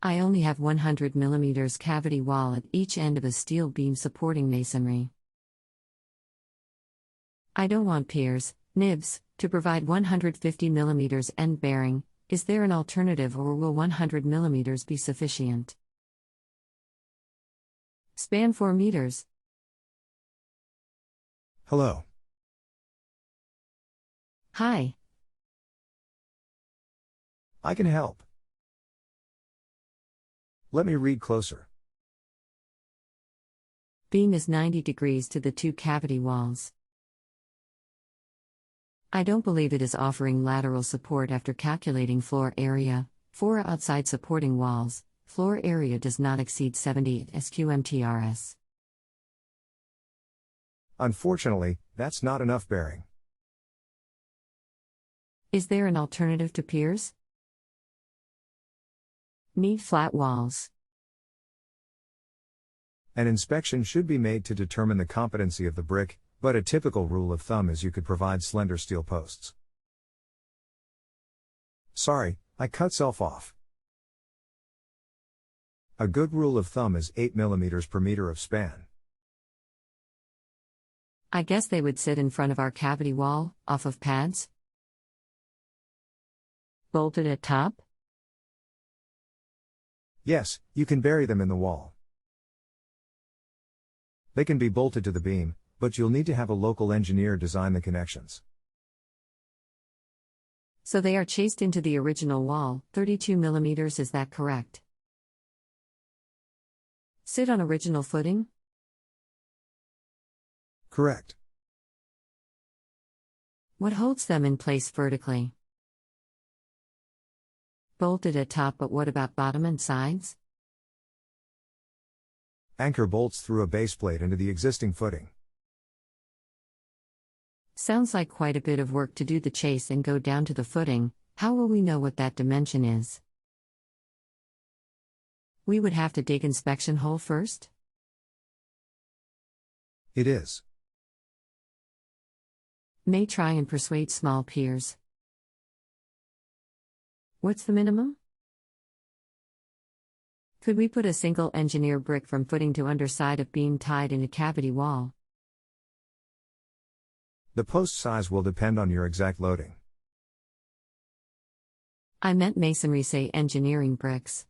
I only have 100 mm cavity wall at each end of a steel beam supporting masonry. I don't want piers, nibs, to provide 150 mm end bearing. Is there an alternative, or will 100 mm be sufficient? Span 4 meters. Hello. Hi. I can help. Let me read closer. Beam is 90 degrees to the two cavity walls. I don't believe it is offering lateral support after calculating floor area. For outside supporting walls, floor area does not exceed 70 sqmtrs. Unfortunately, that's not enough bearing. Is there an alternative to piers? Need flat walls. An inspection should be made to determine the competency of the brick, but a typical rule of thumb is you could provide slender steel posts. Sorry, I cut self off. A good rule of thumb is 8 mm per meter of span. I guess they would sit in front of our cavity wall, off of pads? Bolted at top? Yes, you can bury them in the wall. They can be bolted to the beam, but you'll need to have a local engineer design the connections. So they are chased into the original wall, 32 mm, is that correct? Sit on original footing? Correct. What holds them in place vertically? Bolted at top, but what about bottom and sides? Anchor bolts through a base plate into the existing footing. Sounds like quite a bit of work to do the chase and go down to the footing. How will we know what that dimension is? We would have to dig inspection hole first? It is. May try and persuade small piers. What's the minimum? Could we put a single engineer brick from footing to underside of beam tied in a cavity wall? The post size will depend on your exact loading. I meant masonry, say engineering bricks.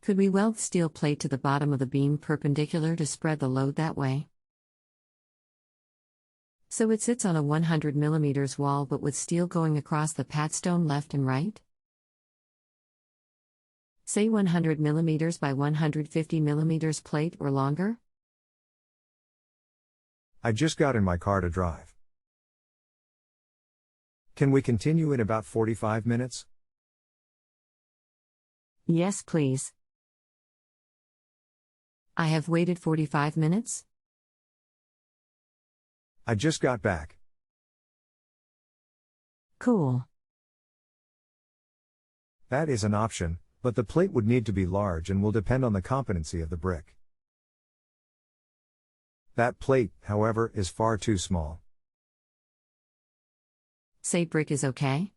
Could we weld steel plate to the bottom of the beam perpendicular to spread the load that way? So it sits on a 100 mm wall but with steel going across the padstone left and right? Say 100 mm by 150 mm plate or longer? I just got in my car to drive. Can we continue in about 45 minutes? Yes, please. I have waited 45 minutes? I just got back. Cool. That is an option, but the plate would need to be large and will depend on the competency of the brick. That plate, however, is far too small. Say brick is okay?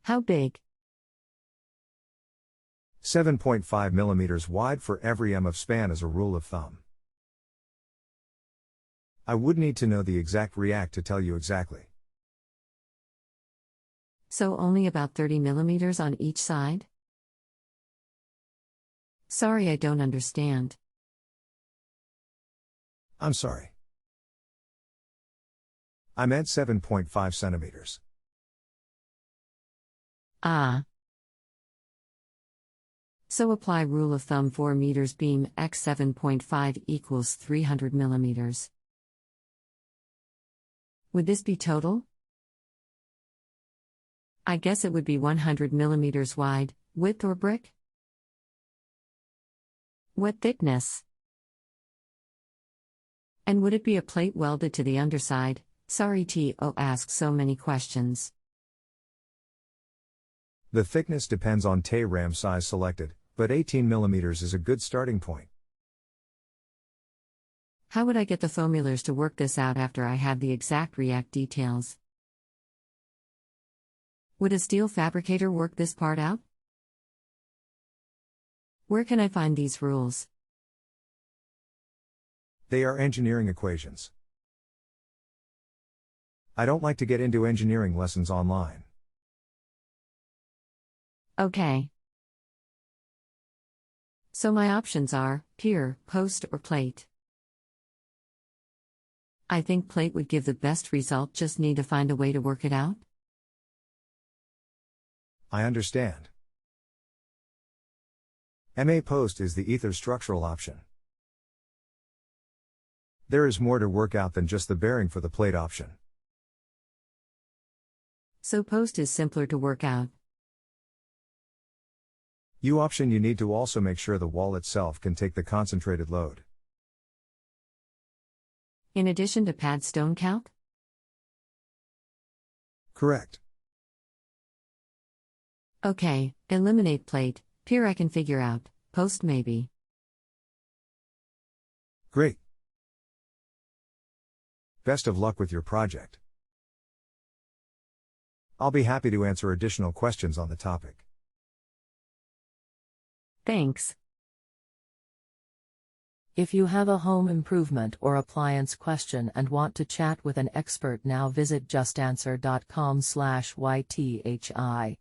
How big? 7.5 mm wide for every m of span as a rule of thumb. I would need to know the exact react to tell you exactly. So only about 30 mm on each side? Sorry, I don't understand. I'm sorry. I meant 7.5 centimeters. Ah. So apply rule of thumb 4 meters beam x 7.5 equals 300 mm. Would this be total? I guess it would be 100 mm wide, width or brick? What thickness? And would it be a plate welded to the underside? Sorry to ask so many questions. The thickness depends on ram size selected, but 18 mm is a good starting point. How would I get the formulars to work this out after I have the exact react details? Would a steel fabricator work this part out? Where can I find these rules? They are engineering equations. I don't like to get into engineering lessons online. Okay. So my options are pier, post, or plate. I think plate would give the best result, just need to find a way to work it out. I understand. MA post is the either structural option. There is more to work out than just the bearing for the plate option. So post is simpler to work out. U option, you need to also make sure the wall itself can take the concentrated load. In addition to pad stone calc? Correct. Okay, eliminate plate, pier I can figure out, post maybe. Great. Best of luck with your project. I'll be happy to answer additional questions on the topic. Thanks. If you have a home improvement or appliance question and want to chat with an expert now, visit justanswer.com/ythi.